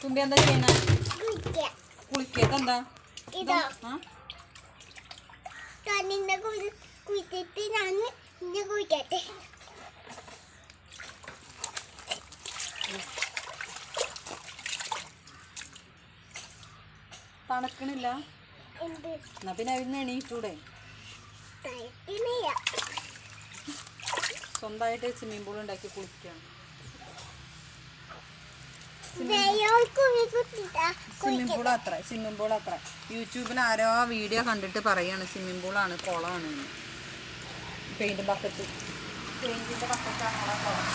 തുമ്പി എന്താ ചെയ്യുന്നത്? കുളിക്കുക. ഇതെന്താ? തണുക്കണില്ല? എന്നാ പിന്നെ അതിന് എണീറ്റൂടെ? സ്വന്തമായിട്ട് സ്വിമ്മിംഗ് പൂൾ ഉണ്ടാക്കി കുളിക്കുകയാണ്. സ്വിമ്മിംഗ് പൂൾ അത്ര യൂട്യൂബിൽ ആരോ വീഡിയോ കണ്ടിട്ട് പറയാണ് സ്വിമ്മിംഗ് പൂളാണ്, കുളമാണ്. പെയിന്റിന്റെ ബക്കറ്റാണ് കുളം.